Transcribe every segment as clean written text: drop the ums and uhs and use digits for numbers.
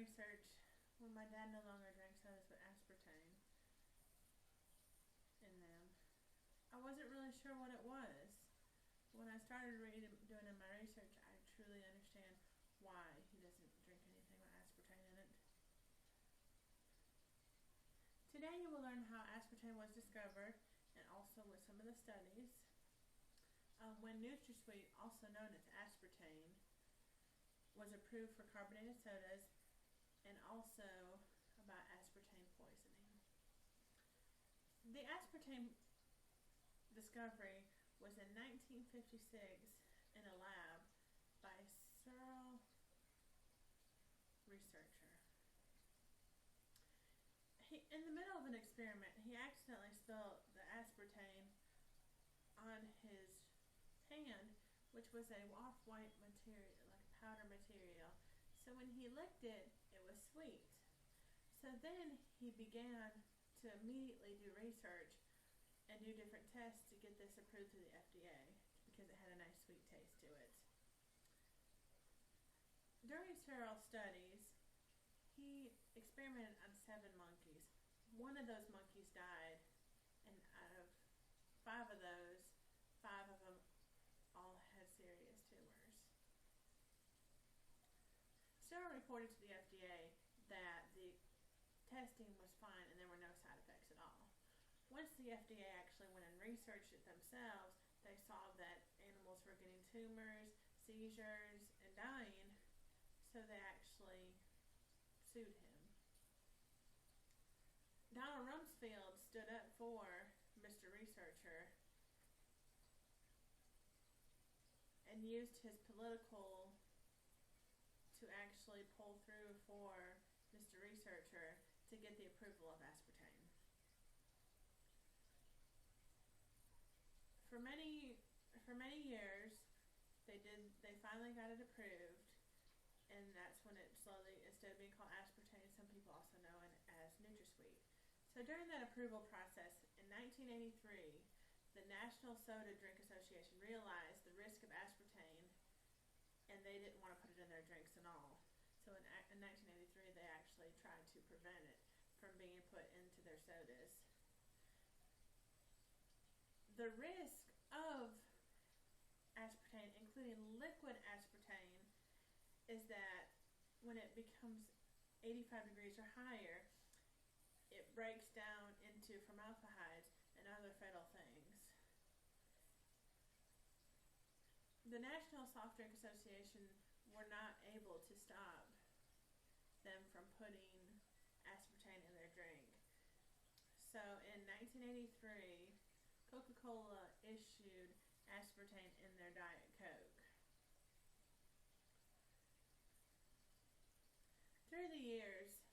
research when my dad no longer drank sodas with aspartame in them. I wasn't really sure what it was. When I started doing my research, I truly understand why he doesn't drink anything with aspartame in it. Today you will learn how aspartame was discovered and also with some of the studies. When NutraSweet, also known as aspartame, was approved for carbonated sodas, and also about aspartame poisoning. The aspartame discovery was in 1956 in a lab by a Searle researcher. In the middle of an experiment, he accidentally spilled the aspartame on his hand, which was a off-white material, like a powder material. So when he licked it, it was sweet. So then he began to immediately do research and do different tests to get this approved through the FDA because it had a nice sweet taste to it. During Searle's studies, he experimented on 7 monkeys. One of those monkeys died, and out of 5 of those, 5 of them all had serious tumors. Searle reported to the FDA that the testing was fine and there were no side effects at all. Once the FDA actually went and researched it themselves, they saw that animals were getting tumors, seizures, and dying, so they actually sued him. Donald Rumsfeld stood up for Mr. Researcher and used his political to actually pull through for Mr. Researcher to get the approval of aspartame. For many years, they finally got it approved, and that's when it slowly, instead of being called aspartame, some people also know it as NutraSweet. So during that approval process, in 1983, the National Soda Drink Association realized the risk of aspartame, and they didn't want to put it in their drinks at all. So in 1983, they actually tried to prevent it from being put into their sodas. The risk of aspartame, including liquid aspartame, is that when it becomes 85 degrees or higher, it breaks down into formaldehydes and other fatal things. The National Soft Drink Association were not able to stop them from putting aspartame in their drink. So in 1983, Coca-Cola issued aspartame in their Diet Coke. Through the years,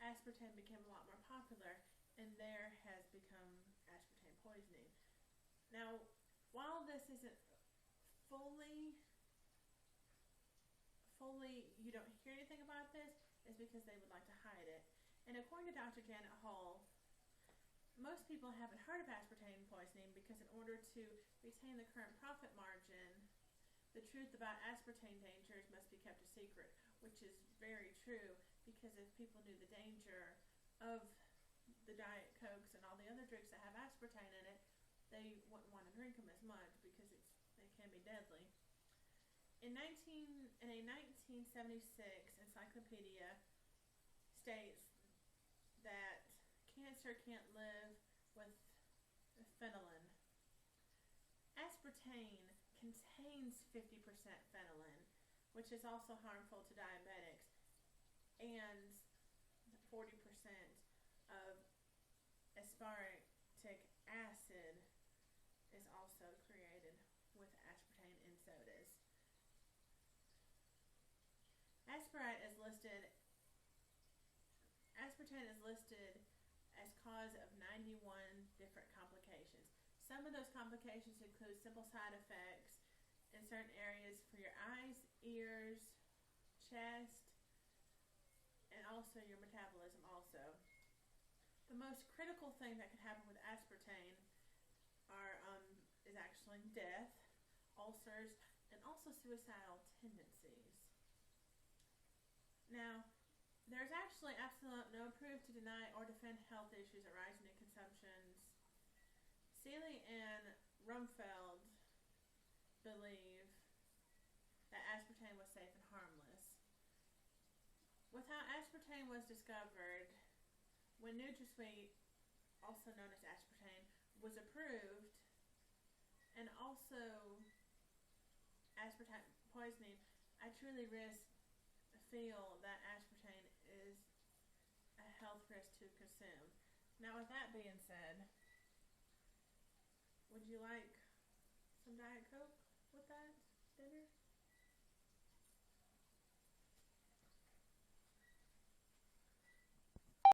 aspartame became a lot more popular, and there has become aspartame poisoning. Now, while this isn't fully, you don't hear anything about this, is because they would like to hide it. And according to Dr. Janet Hull, most people haven't heard of aspartame poisoning because in order to retain the current profit margin, the truth about aspartame dangers must be kept a secret, which is very true, because if people knew the danger of the Diet Cokes and all the other drinks that have aspartame in it, they wouldn't want to drink them as much because they can be deadly. In a 1976 encyclopedia states that cancer can't live with phenolin. Aspartame contains 50% phenolin, which is also harmful to diabetics, and 40% of aspartic acid is also created with aspartame in sodas. Aspartame is listed as cause of 91 different complications. Some of those complications include simple side effects in certain areas for your eyes, ears, chest, and also your metabolism also. The most critical thing that could happen with aspartame is actually death, ulcers, and also suicidal tendencies. Now, There's actually absolutely no proof to deny or defend health issues arising in consumptions. Seeley and Rumfeld believe that aspartame was safe and harmless. With how aspartame was discovered, when NutraSweet, also known as aspartame, was approved, and also aspartame poisoning, I truly feel that aspartame is a health risk to consume. Now, with that being said, would you like some Diet Coke with that?